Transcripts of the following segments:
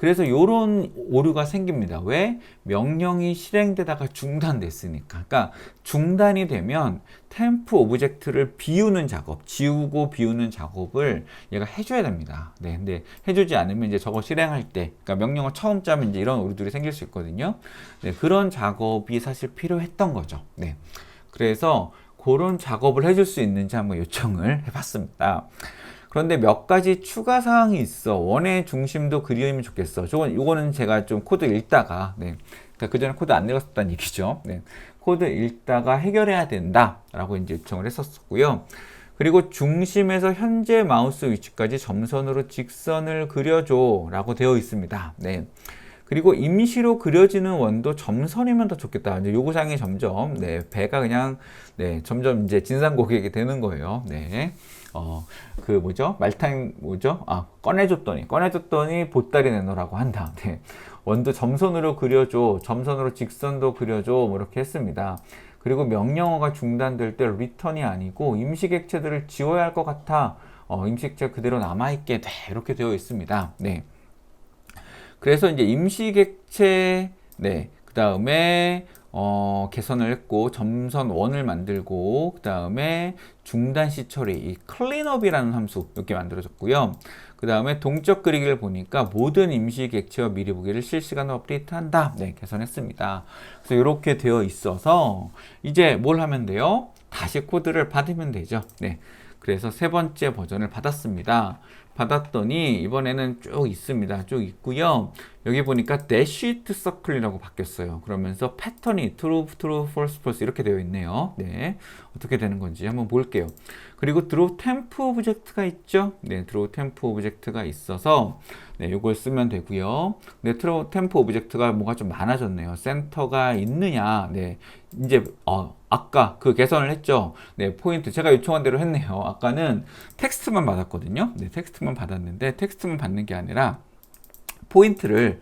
그래서 요런 오류가 생깁니다. 왜? 명령이 실행되다가 중단됐으니까. 그러니까 중단이 되면 템프 오브젝트를 비우는 작업, 지우고 비우는 작업을 얘가 해줘야 됩니다. 네, 근데 해주지 않으면 이제 저거 실행할 때, 그러니까 명령을 처음 짜면 이제 이런 오류들이 생길 수 있거든요. 네, 그런 작업이 사실 필요했던 거죠. 네, 그래서 그런 작업을 해줄 수 있는지 한번 요청을 해봤습니다. 그런데 몇 가지 추가 사항이 있어. 원의 중심도 그리면 좋겠어. 요거는 제가 좀 코드 읽다가, 네. 그러니까 그 전에 코드 안 읽었었다는 얘기죠. 네. 코드 읽다가 해결해야 된다라고 이제 요청을 했었고요. 그리고 중심에서 현재 마우스 위치까지 점선으로 직선을 그려줘 라고 되어 있습니다. 네. 그리고 임시로 그려지는 원도 점선이면 더 좋겠다. 이제 요구사항이 점점, 네, 배가 그냥, 네, 점점 이제 진상고객이 되는 거예요. 네. 그 뭐죠? 말타임 뭐죠? 꺼내줬더니 보따리 내놓으라고 한다. 네. 원도 점선으로 그려줘. 점선으로 직선도 그려줘. 뭐 이렇게 했습니다. 그리고 명령어가 중단될 때 리턴이 아니고 임시객체들을 지워야 할 것 같아. 임시객체 그대로 남아있게 돼. 이렇게 되어 있습니다. 네. 그래서 이제 임시객체, 네, 그 다음에 개선을 했고 점선 원을 만들고 그 다음에 중단 시 처리, 이 클린업이라는 함수 이렇게 만들어졌고요. 그 다음에 동적 그리기를 보니까 모든 임시객체와 미리 보기를 실시간으로 업데이트한다. 네, 개선했습니다. 그래서 이렇게 되어 있어서 이제 뭘 하면 돼요? 다시 코드를 받으면 되죠. 네. 그래서 세 번째 버전을 받았습니다. 받았더니 이번에는 쭉 있습니다. 쭉 있고요. 여기 보니까 대시트 서클이라고 바뀌었어요. 그러면서 패턴이 true, true, false, false 이렇게 되어 있네요. 네, 어떻게 되는 건지 한번 볼게요. 그리고 draw temp 오브젝트가 있죠. 네, draw temp 오브젝트가 있어서 네, 이걸 쓰면 되고요. 네, draw temp 오브젝트가 뭐가 좀 많아졌네요. 센터가 있느냐. 네, 이제 아까 그 개선을 했죠. 네, 포인트 제가 요청한 대로 했네요. 아까는 텍스트만 받았거든요. 네, 텍스트만 받았는데 텍스트만 받는 게 아니라 포인트를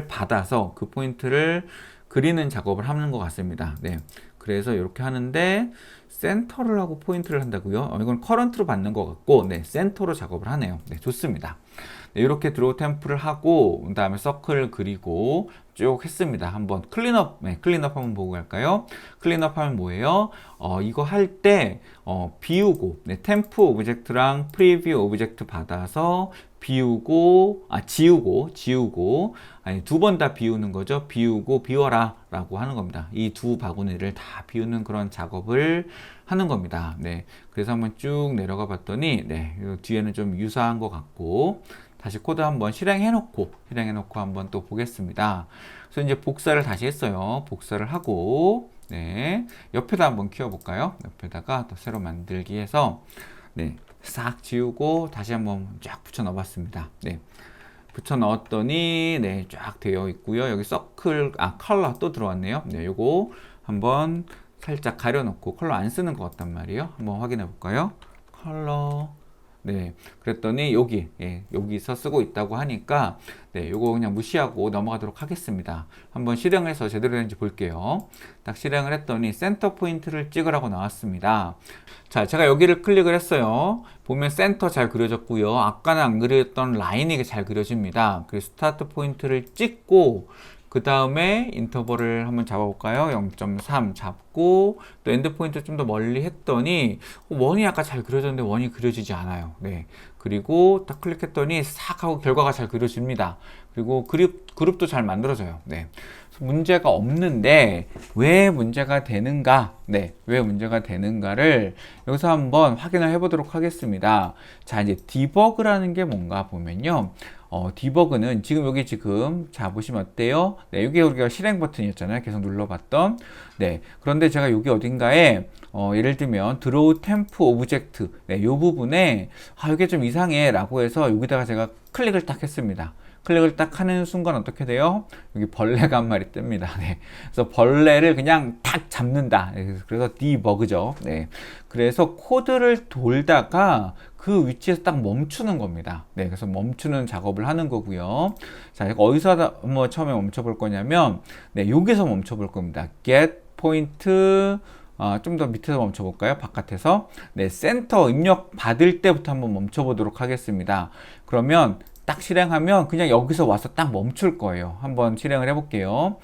받아서 그 포인트를 그리는 작업을 하는 것 같습니다. 네, 그래서 이렇게 하는데 센터를 하고 포인트를 한다고요? 이건 커런트로 받는 것 같고, 네, 센터로 작업을 하네요. 네, 좋습니다. 네, 이렇게 드로우 템플을 하고, 그 다음에 서클 그리고 쭉 했습니다. 한번 클린업, 네, 클린업 한번 보고 갈까요? 클린업 하면 뭐예요? 이거 할 때, 비우고, 네, 템프 오브젝트랑 프리뷰 오브젝트 받아서 지우고, 아니, 두 번 다 비우는 거죠. 비우고, 비워라 라고 하는 겁니다. 이 두 바구니를 다 비우는 그런 작업을 하는 겁니다. 네. 그래서 한번 쭉 내려가 봤더니, 네, 뒤에는 좀 유사한 것 같고, 다시 코드 한번 실행해놓고 한번 또 보겠습니다. 그래서 이제 복사를 다시 했어요. 복사를 하고, 네, 옆에다 한번 키워볼까요? 옆에다가 또 새로 만들기 해서, 네, 싹 지우고 다시 한번 쫙 붙여 넣어봤습니다. 네, 붙여 넣었더니, 네, 쫙 되어 있고요. 여기 서클, 컬러 또 들어왔네요. 네, 요거 한번 살짝 가려놓고 컬러 안 쓰는 것 같단 말이에요. 한번 확인해 볼까요? 컬러. 네, 그랬더니 여기서 쓰고 있다고 하니까 네, 요거 그냥 무시하고 넘어가도록 하겠습니다. 한번 실행해서 제대로 되는지 볼게요. 딱 실행을 했더니 센터 포인트를 찍으라고 나왔습니다. 자, 제가 여기를 클릭을 했어요. 보면 센터 잘 그려졌고요. 아까는 안 그렸던 라인이 잘 그려집니다. 그래서 스타트 포인트를 찍고 그 다음에 인터벌을 한번 잡아볼까요? 0.3 잡고 또 엔드 포인트 좀 더 멀리 했더니 원이 아까 잘 그려졌는데 원이 그려지지 않아요. 네. 그리고 딱 클릭했더니 싹 하고 결과가 잘 그려집니다. 그리고 그룹도 잘 만들어져요. 네. 문제가 없는데 왜 문제가 되는가? 네, 왜 문제가 되는가를 여기서 한번 확인을 해보도록 하겠습니다. 자, 이제 디버그라는 게 뭔가 보면요. 디버그는 자 보시면 어때요? 네, 이게 우리가 실행 버튼이었잖아요. 계속 눌러봤던. 네, 그런데 제가 여기 어딘가에 예를 들면 draw temp object 네, 이 부분에 이게 좀 이상해 라고 해서 여기다가 제가 클릭을 딱 했습니다. 클릭을 딱 하는 순간 어떻게 돼요? 여기 벌레가 한 마리 뜹니다. 네. 그래서 벌레를 그냥 탁 잡는다. 그래서 디버그죠. 네. 그래서 코드를 돌다가 그 위치에서 딱 멈추는 겁니다. 네. 그래서 멈추는 작업을 하는 거고요. 자, 어디서 뭐 처음에 멈춰 볼 거냐면, 네. 여기서 멈춰 볼 겁니다. get point 좀 더 밑에서 멈춰볼까요? 바깥에서. 네, 센터 입력 받을 때부터 한번 멈춰보도록 하겠습니다. 그러면 딱 실행하면 그냥 여기서 와서 딱 멈출 거예요. 한번 실행을 해볼게요.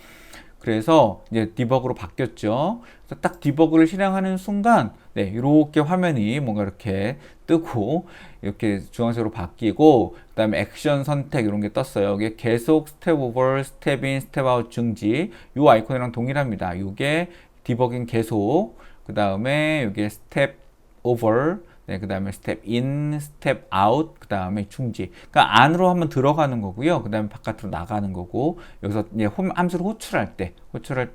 그래서 이제 디버그로 바뀌었죠. 그래서 딱 디버그를 실행하는 순간, 네, 이렇게 화면이 뭔가 이렇게 뜨고, 이렇게 주황색으로 바뀌고, 그 다음에 액션 선택 이런 게 떴어요. 이게 계속 스텝 오버, 스텝 인, 스텝 아웃 증지, 이 아이콘이랑 동일합니다. 이게 디버깅 계속, 그 다음에 이게 스텝 오버, 네, 그 다음에 스텝 인, 스텝 아웃, 그 다음에 중지. 그러니까 안으로 한번 들어가는 거고요. 그 다음에 바깥으로 나가는 거고, 여기서 이제 함수를 호출할 때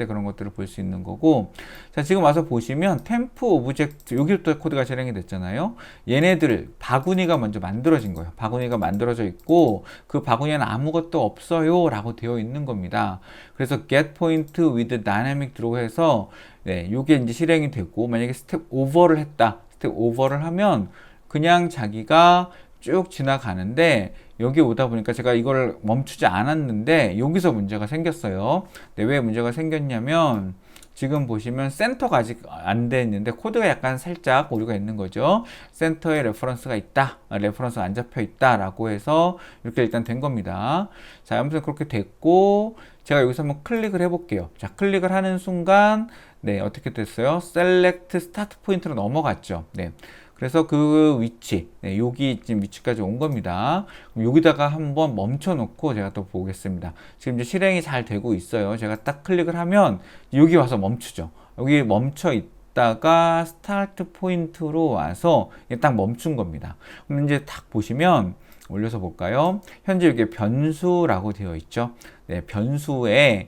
그런 것들을 볼 수 있는 거고. 자, 지금 와서 보시면 템프 오브젝트, 여기부터 코드가 실행이 됐잖아요. 얘네들 바구니가 먼저 만들어진 거예요. 바구니가 만들어져 있고, 그 바구니에는 아무것도 없어요 라고 되어 있는 겁니다. 그래서 get point with dynamic draw 해서, 네, 요게 이제 실행이 되고, 만약에 스텝 오버를 했다. 스텝 오버를 하면 그냥 자기가 쭉 지나가는데, 여기 오다 보니까 제가 이걸 멈추지 않았는데 여기서 문제가 생겼어요. 네, 왜 문제가 생겼냐면 지금 보시면 센터가 아직 안 돼 있는데 코드가 약간 살짝 오류가 있는 거죠. 센터에 레퍼런스가 있다, 레퍼런스가 안 잡혀 있다 라고 해서 이렇게 일단 된 겁니다. 자, 아무튼 그렇게 됐고, 제가 여기서 한번 클릭을 해 볼게요. 자, 클릭을 하는 순간, 네, 어떻게 됐어요? 셀렉트 스타트 포인트로 넘어갔죠. 네. 그래서 그 위치, 네, 여기 지금 위치까지 온 겁니다. 그럼 여기다가 한번 멈춰 놓고 제가 또 보겠습니다. 지금 이제 실행이 잘 되고 있어요. 제가 딱 클릭을 하면 여기 와서 멈추죠. 여기 멈춰 있다가 스타트 포인트로 와서 딱 멈춘 겁니다. 그럼 이제 딱 보시면 올려서 볼까요? 현재 이게 변수라고 되어 있죠. 네, 변수에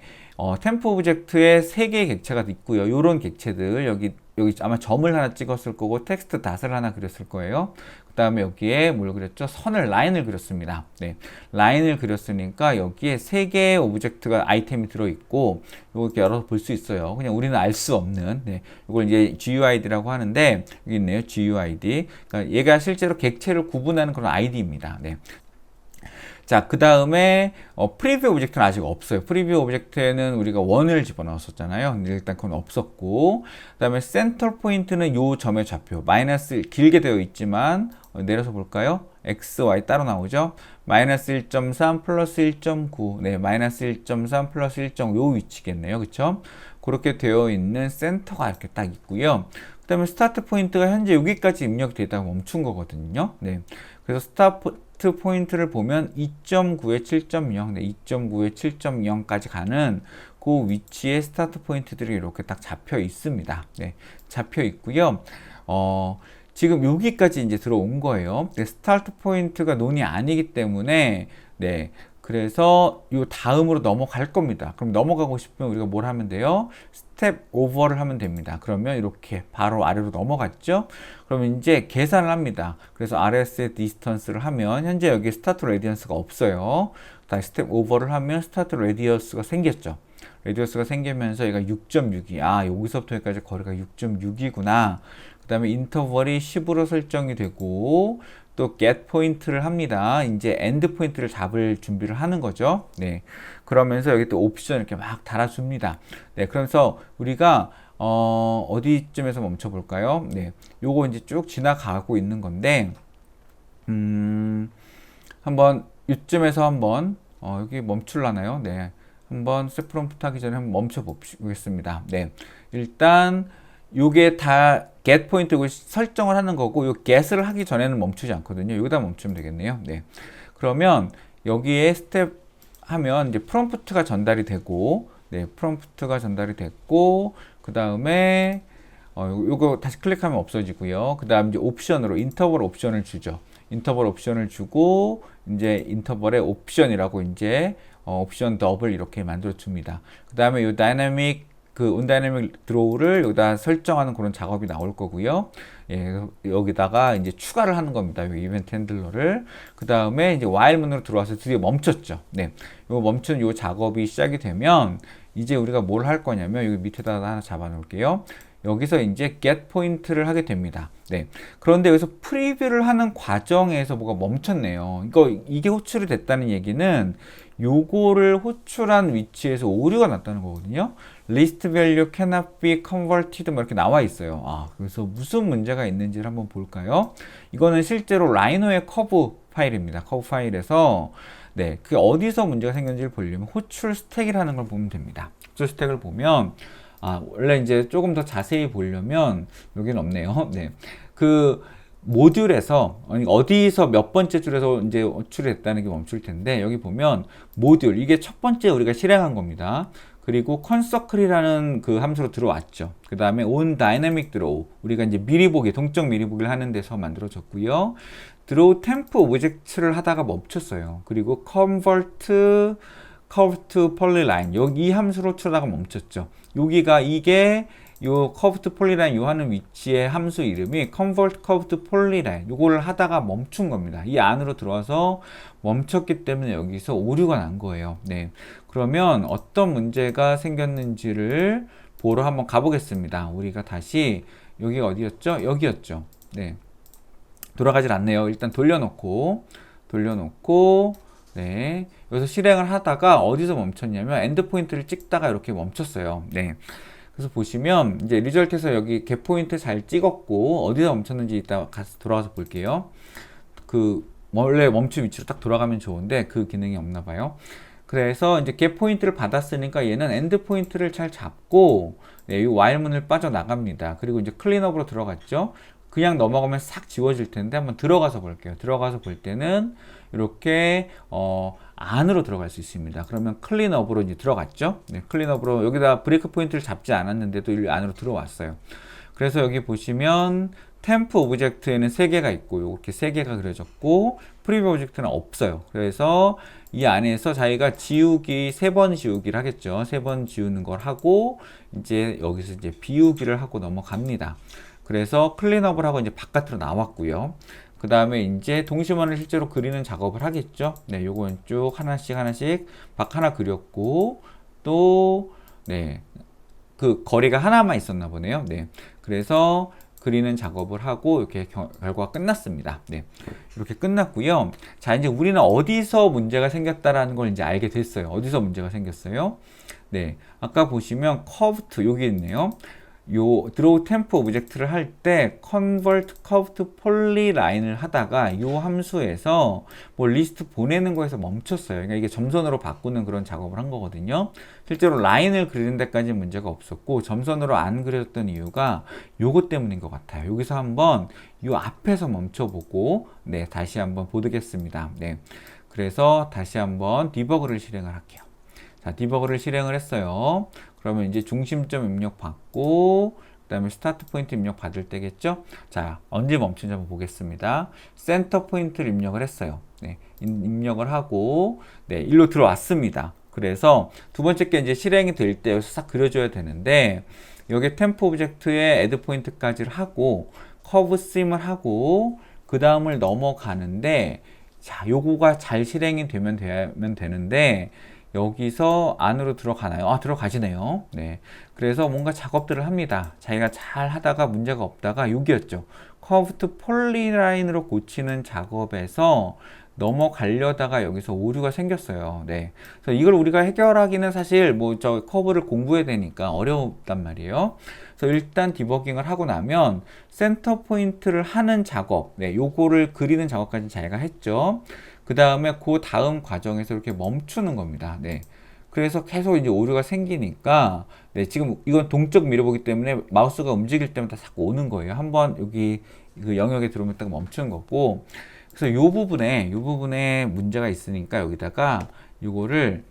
템프 오브젝트에 3개의 객체가 있고요. 이런 객체들 여기 아마 점을 하나 찍었을 거고 텍스트 닷을 하나 그렸을 거예요. 그 다음에 여기에 뭘 그렸죠? 라인을 그렸습니다. 네, 라인을 그렸으니까 여기에 3개의 오브젝트가 아이템이 들어있고 이렇게 열어서 볼 수 있어요. 그냥 우리는 알 수 없는, 네, 이걸 이제 GUID라고 하는데 여기 있네요. GUID. 그러니까 얘가 실제로 객체를 구분하는 그런 ID입니다. 네. 자, 그 다음에 프리뷰 오브젝트는 아직 없어요. 프리뷰 오브젝트에는 우리가 원을 집어넣었었잖아요. 근데 일단 그건 없었고, 그 다음에 센터 포인트는 요 점의 좌표 마이너스 길게 되어 있지만 내려서 볼까요? x, y 따로 나오죠. 마이너스 1.3 플러스 1.9, 네, 마이너스 1.3 플러스 1.5 요 위치겠네요. 그쵸? 그렇게 되어 있는 센터가 이렇게 딱 있고요. 그 다음에 스타트 포인트가 현재 여기까지 입력되다가 멈춘 거거든요. 네, 그래서 스타트 포인트를 보면 2.9에 7.0, 네, 2.9에 7.0까지 가는 그 위치에 스타트 포인트들이 이렇게 딱 잡혀 있습니다. 네, 잡혀 있고요. 지금 여기까지 이제 들어온 거예요. 네, 스타트 포인트가 논이 아니기 때문에, 네, 그래서 요 다음으로 넘어갈 겁니다. 그럼 넘어가고 싶으면 우리가 뭘 하면 돼요? 스텝 오버를 하면 됩니다. 그러면 이렇게 바로 아래로 넘어갔죠? 그러면 이제 계산을 합니다. 그래서 RS의 디스턴스를 하면 현재 여기 스타트 레디언스가 없어요. 다시 스텝 오버를 하면 스타트 레디어스가 생겼죠. 레디어스가 생기면서 얘가 6.6이, 아, 여기서부터 여기까지 거리가 6.6이구나. 그 다음에 인터벌이 10으로 설정이 되고, 또 get 포인트를 합니다. 이제 end 포인트를 잡을 준비를 하는 거죠. 네. 그러면서 여기 또 옵션 이렇게 막 달아줍니다. 네. 그러면서 우리가 어디쯤에서 멈춰 볼까요? 네. 요거 이제 쭉 지나가고 있는 건데, 한번 이쯤에서 한번 여기 멈출라나요? 네. 한번 셋 프롬프트 하기 전에 한번 멈춰 보겠습니다. 네. 일단 요게 다 get 포인트고 설정을 하는 거고, 요 get을 하기 전에는 멈추지 않거든요. 여기다 멈추면 되겠네요. 네. 그러면 여기에 스텝 하면 이제 프롬프트가 전달이 되고, 네, 프롬프트가 전달이 됐고, 그 다음에 요거 다시 클릭하면 없어지고요. 그 다음 이제 옵션으로 인터벌 옵션을 주죠. 인터벌 옵션을 주고, 이제 인터벌의 옵션이라고 이제 옵션 더블 이렇게 만들어 줍니다. 그 다음에 요 다이내믹 온다이내믹 드로우를 여기다 설정하는 그런 작업이 나올 거고요. 예, 여기다가 이제 추가를 하는 겁니다. 이 이벤트 핸들러를. 그 다음에 이제 while 문으로 들어와서 드디어 멈췄죠. 네. 요 멈춘 요 작업이 시작이 되면 이제 우리가 뭘 할 거냐면 여기 밑에다 하나 잡아 놓을게요. 여기서 이제 get 포인트를 하게 됩니다. 네. 그런데 여기서 프리뷰를 하는 과정에서 뭐가 멈췄네요. 이게 호출이 됐다는 얘기는 요거를 호출한 위치에서 오류가 났다는 거거든요. list value cannot be converted 뭐 이렇게 나와 있어요. 그래서 무슨 문제가 있는지를 한번 볼까요? 이거는 실제로 라이노의 커브 파일입니다. 커브 파일에서 네, 그게 어디서 문제가 생겼는지를 보려면 호출 스택이라는 걸 보면 됩니다. 호출 스택을 보면 원래 이제 조금 더 자세히 보려면 여기는 없네요. 네. 그 모듈에서 어디서 몇 번째 줄에서 이제 호출이 됐다는 게 멈출 텐데 여기 보면 모듈 이게 첫 번째 우리가 실행한 겁니다. 그리고 컨서클이라는 그 함수로 들어왔죠. 그 다음에 on dynamic draw 우리가 이제 미리 보기 동적 미리 보기를 하는 데서 만들어졌고요. draw temp 오브젝트를 하다가 멈췄어요. 그리고 convert curve to polyline 여기 이 함수로 치다가 멈췄죠. 여기가 이게 요 curve to polyline 요 하는 위치의 함수 이름이 convert curve to polyline 요거를 하다가 멈춘 겁니다. 이 안으로 들어와서 멈췄기 때문에 여기서 오류가 난 거예요. 네. 그러면 어떤 문제가 생겼는지를 보러 한번 가보겠습니다. 우리가 다시 여기가 어디였죠? 여기였죠. 네. 돌아가질 않네요. 일단 돌려놓고 네. 여기서 실행을 하다가 어디서 멈췄냐면 엔드 포인트를 찍다가 이렇게 멈췄어요. 네. 그래서 보시면 이제 리절트에서 여기 겟 포인트 잘 찍었고 어디서 멈췄는지 이따 돌아가서 볼게요. 그 원래 멈춘 위치로 딱 돌아가면 좋은데 그 기능이 없나 봐요. 그래서 이제 겟 포인트를 받았으니까 얘는 엔드 포인트를 잘 잡고 네, 이 while문을 빠져나갑니다. 그리고 이제 클린업으로 들어갔죠. 그냥 넘어가면 싹 지워질 텐데 한번 들어가서 볼게요. 들어가서 볼 때는 이렇게 안으로 들어갈 수 있습니다. 그러면 클린업으로 이제 들어갔죠. 네, 클린업으로 여기다 브레이크 포인트를 잡지 않았는데도 이 안으로 들어왔어요. 그래서 여기 보시면 템프 오브젝트에는 3개가 있고 이렇게 3개가 그려졌고 프리뷰 오브젝트는 없어요. 그래서 이 안에서 자기가 지우기 3번 지우기를 하겠죠. 3번 지우는 걸 하고 이제 여기서 이제 비우기를 하고 넘어갑니다. 그래서 클린업을 하고 이제 바깥으로 나왔고요. 그 다음에 이제 동심원을 실제로 그리는 작업을 하겠죠. 네, 요건 쭉 하나씩 박 하나 그렸고 또 네, 그 거리가 하나만 있었나 보네요. 네, 그래서 그리는 작업을 하고 이렇게 결과가 끝났습니다. 네, 이렇게 끝났고요. 자, 이제 우리는 어디서 문제가 생겼다라는 걸 이제 알게 됐어요. 어디서 문제가 생겼어요? 네, 아까 보시면 커브트 여기 있네요. 요 draw temp 오브젝트를 할 때 convert curve to polyline을 하다가 요 함수에서 뭐 리스트 보내는 거에서 멈췄어요. 그러니까 이게 점선으로 바꾸는 그런 작업을 한 거거든요. 실제로 라인을 그리는 데까지 문제가 없었고 점선으로 안 그려졌던 이유가 요것 때문인 것 같아요. 여기서 한번 요 앞에서 멈춰보고 네, 다시 한번 보겠습니다. 네, 그래서 다시 한번 디버그를 실행을 할게요. 자, 디버그를 실행을 했어요. 그러면 이제 중심점 입력 받고 그 다음에 스타트 포인트 입력 받을 때겠죠. 자, 언제 멈춘지 한번 보겠습니다. 센터 포인트를 입력을 했어요. 네, 입력을 하고 네, 일로 들어왔습니다. 그래서 두 번째 게 이제 실행이 될 때 여기서 싹 그려줘야 되는데 여기 템포 오브젝트에 애드 포인트까지를 하고 커브 심을 하고 그 다음을 넘어가는데 자, 요거가 잘 실행이 되면 되는데 여기서 안으로 들어가나요? 들어가지네요. 네. 그래서 뭔가 작업들을 합니다. 자기가 잘 하다가 문제가 없다가 여기였죠. 커브트 폴리라인으로 고치는 작업에서 넘어가려다가 여기서 오류가 생겼어요. 네. 그래서 이걸 우리가 해결하기는 사실 뭐 저 커브를 공부해야 되니까 어렵단 말이에요. 그래서 일단 디버깅을 하고 나면 센터 포인트를 하는 작업, 네, 요거를 그리는 작업까지 자기가 했죠. 그 다음에 그 다음 과정에서 이렇게 멈추는 겁니다. 네. 그래서 계속 이제 오류가 생기니까, 네, 지금 이건 동적 미러보기 때문에 마우스가 움직일 때마다 자꾸 오는 거예요. 한번 여기 그 영역에 들어오면 딱 멈추는 거고. 그래서 요 부분에 문제가 있으니까 여기다가 요거를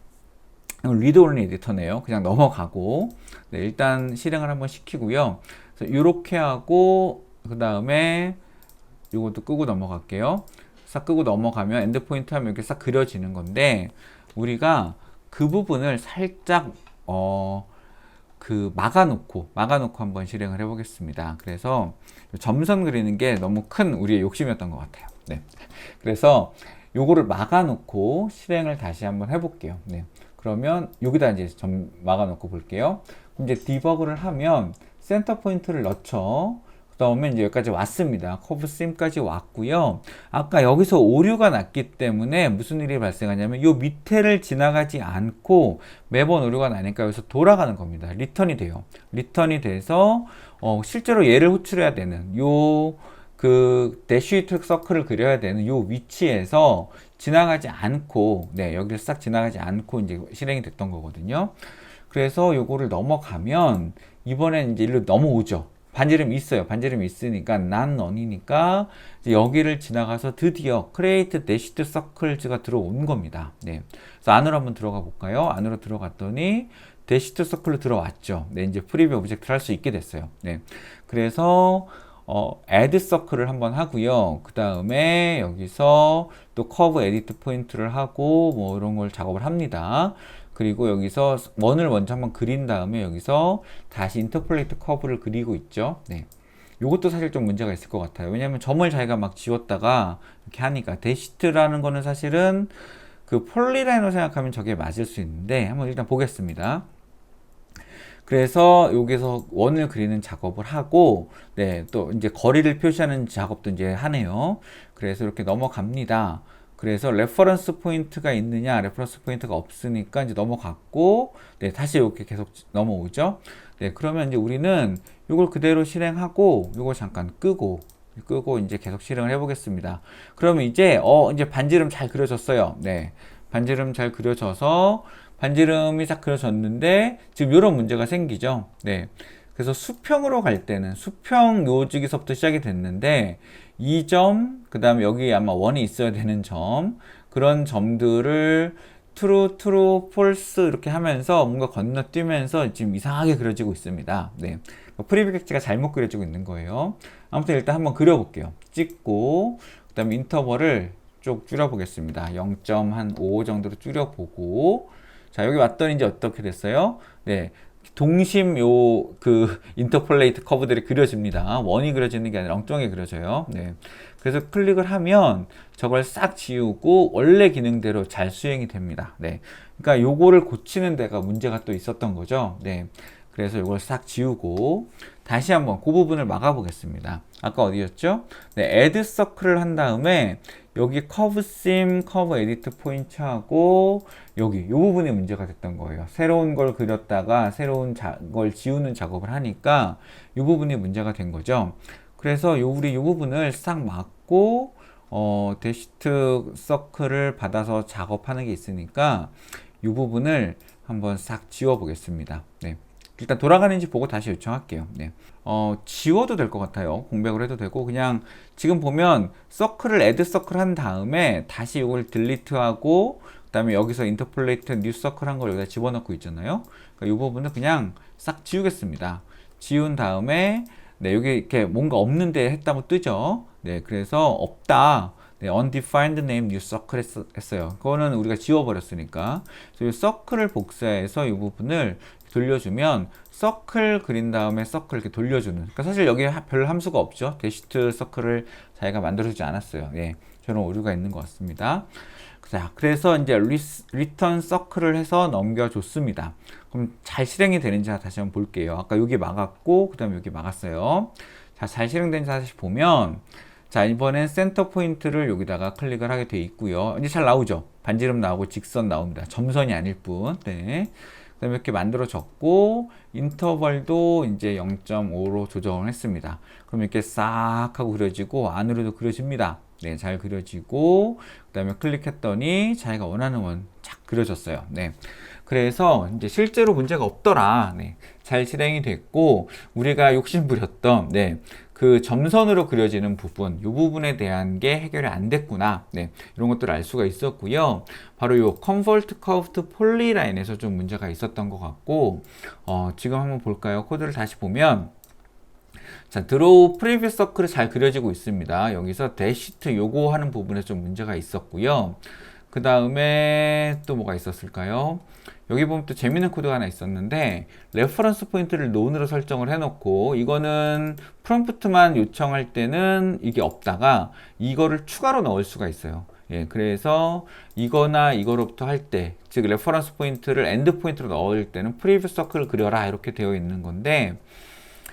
리드 온리 에디터네요. 그냥 넘어가고, 네, 일단 실행을 한번 시키고요. 그래서 요렇게 하고, 그 다음에 요것도 끄고 넘어갈게요. 싹 끄고 넘어가면 엔드포인트 하면 이렇게 싹 그려지는 건데 우리가 그 부분을 살짝 막아놓고 한번 실행을 해보겠습니다. 그래서 점선 그리는 게 너무 큰 우리의 욕심이었던 것 같아요. 네. 그래서 요거를 막아놓고 실행을 다시 한번 해볼게요. 네. 그러면 여기다 이제 막아놓고 볼게요. 그럼 이제 디버그를 하면 센터 포인트를 넣죠. 그 다음에 이제 여기까지 왔습니다. 커브 심까지 왔고요. 아까 여기서 오류가 났기 때문에 무슨 일이 발생하냐면 요 밑에를 지나가지 않고 매번 오류가 나니까 여기서 돌아가는 겁니다. 리턴이 돼요. 리턴이 돼서 실제로 얘를 호출해야 되는 요 그 대쉬트 서클을 그려야 되는 요 위치에서 지나가지 않고, 네, 여기를 싹 지나가지 않고 이제 실행이 됐던 거거든요. 그래서 요거를 넘어가면 이번엔 이제 일로 넘어오죠. 반지름이 있어요. 반지름이 있으니까 난 넌이니까 여기를 지나가서 드디어 create dashed circles가 들어온 겁니다. 네. 그래서 안으로 한번 들어가 볼까요? 안으로 들어갔더니 dashed circle로 들어왔죠. 네, 이제 프리뷰 오브젝트를 할 수 있게 됐어요. 네. 그래서 add circle을 한번 하고요. 그 다음에 여기서 또 커브 에디트 포인트를 하고 뭐 이런 걸 작업을 합니다. 그리고 여기서 원을 먼저 한번 그린 다음에 여기서 다시 인터폴레이트 커브를 그리고 있죠. 네. 요것도 사실 좀 문제가 있을 것 같아요. 왜냐면 점을 자기가 막 지웠다가 이렇게 하니까 대시트라는 거는 사실은 그 폴리라인으로 생각하면 저게 맞을 수 있는데 한번 일단 보겠습니다. 그래서 여기서 원을 그리는 작업을 하고, 네, 또 이제 거리를 표시하는 작업도 이제 하네요. 그래서 이렇게 넘어갑니다. 그래서 레퍼런스 포인트가 있느냐, 레퍼런스 포인트가 없으니까 이제 넘어갔고, 네, 다시 이렇게 계속 넘어오죠. 네, 그러면 이제 우리는 이걸 그대로 실행하고, 이걸 잠깐 끄고 이제 계속 실행을 해보겠습니다. 그러면 이제 반지름 잘 그려졌어요. 네, 반지름 잘 그려져서 반지름이 딱 그려졌는데 지금 이런 문제가 생기죠. 네. 그래서 수평으로 갈 때는 수평 요지기서부터 시작이 됐는데 이 점, 그 다음에 여기 아마 원이 있어야 되는 점, 그런 점들을 true, false 이렇게 하면서 뭔가 건너뛰면서 지금 이상하게 그려지고 있습니다. 네. 프리뷰객지가 잘못 그려지고 있는 거예요. 아무튼 일단 한번 그려볼게요. 찍고, 그 다음에 인터벌을 쭉 줄여보겠습니다. 0.5 정도로 줄여보고, 자, 여기 왔더니 이제 어떻게 됐어요? 네. 동심 인터폴레이트 커브들이 그려집니다. 원이 그려지는 게 아니라 엉뚱하게 그려져요. 네. 그래서 클릭을 하면 저걸 싹 지우고 원래 기능대로 잘 수행이 됩니다. 네. 그러니까 요거를 고치는 데가 문제가 또 있었던 거죠. 네. 그래서 이걸 싹 지우고 다시 한번 그 부분을 막아 보겠습니다. 아까 어디였죠? 네, add circle을 한 다음에 여기 커브 심, 커브 에디트 포인트하고 여기 이 부분이 문제가 됐던 거예요. 새로운 걸 그렸다가 새로운 걸 지우는 작업을 하니까 이 부분이 문제가 된 거죠. 그래서 우리 이 부분을 싹 막고 대시트 서클을 받아서 작업하는 게 있으니까 이 부분을 한번 싹 지워 보겠습니다. 네. 일단 돌아가는지 보고 다시 요청할게요. 네. 지워도 될 것 같아요. 공백을 해도 되고 그냥 지금 보면 서클을 add 서클 한 다음에 다시 이걸 딜리트하고 그 다음에 여기서 인터폴레이트 뉴 서클 한 걸 여기다 집어넣고 있잖아요. 그러니까 이 부분은 그냥 싹 지우겠습니다. 지운 다음에 네, 여기 이렇게 뭔가 없는데 했다고 뜨죠. 네, 그래서 없다. 네, undefined name new circle 했어요. 그거는 우리가 지워버렸으니까. 그래서 이 서클을 복사해서 이 부분을 돌려주면 서클 그린 다음에 서클 이렇게 돌려주는. 그러니까 사실 여기 별 함수가 없죠. 대시트 서클을 자기가 만들어주지 않았어요. 예, 저런 오류가 있는 것 같습니다. 자, 그래서 이제 리턴 서클을 해서 넘겨줬습니다. 그럼 잘 실행이 되는지 다시 한번 볼게요. 아까 여기 막았고, 그 다음에 여기 막았어요. 자, 잘 실행되는지 다시 보면, 자, 이번엔 센터 포인트를 여기다가 클릭을 하게 돼 있고요. 이제 잘 나오죠? 반지름 나오고 직선 나옵니다. 점선이 아닐 뿐. 네. 그 다음에 이렇게 만들어졌고, 인터벌도 이제 0.5로 조정을 했습니다. 그럼 이렇게 싹 하고 그려지고, 안으로도 그려집니다. 네, 잘 그려지고, 그 다음에 클릭했더니 자기가 원하는 원 착 그려졌어요. 네. 그래서 이제 실제로 문제가 없더라. 네. 잘 실행이 됐고, 우리가 욕심부렸던, 네. 그 점선으로 그려지는 부분, 이 부분에 대한 게 해결이 안 됐구나. 네, 이런 것들을 알 수가 있었고요. 바로 이 convert curved polyline에서 좀 문제가 있었던 것 같고, 지금 한번 볼까요? 코드를 다시 보면, 자, draw previous circle이 잘 그려지고 있습니다. 여기서 dashed 요거 하는 부분에 좀 문제가 있었고요. 그 다음에 또 뭐가 있었을까요? 여기 보면 또 재밌는 코드가 하나 있었는데 레퍼런스 포인트를 논으로 설정을 해놓고 이거는 프롬프트만 요청할 때는 이게 없다가 이거를 추가로 넣을 수가 있어요. 예, 그래서 이거나 이거로부터 할 때, 즉 레퍼런스 포인트를 엔드 포인트로 넣을 때는 프리뷰 서클을 그려라 이렇게 되어 있는 건데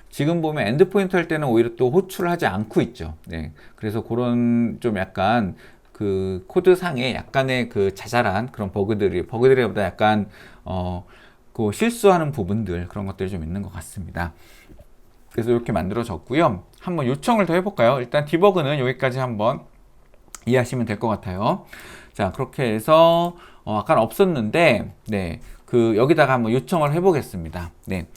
지금 보면 엔드 포인트 할 때는 오히려 또 호출을 하지 않고 있죠. 네, 그래서 그런 좀 약간 그 코드상에 약간의 그 자잘한 그런 버그들보다 약간 그 실수하는 부분들 그런 것들이 좀 있는 것 같습니다. 그래서 이렇게 만들어졌고요. 한번 요청을 더 해볼까요? 일단 디버그는 여기까지 한번 이해하시면 될 것 같아요. 자, 그렇게 해서 아까 없었는데, 네, 그 여기다가 한번 요청을 해보겠습니다. 네,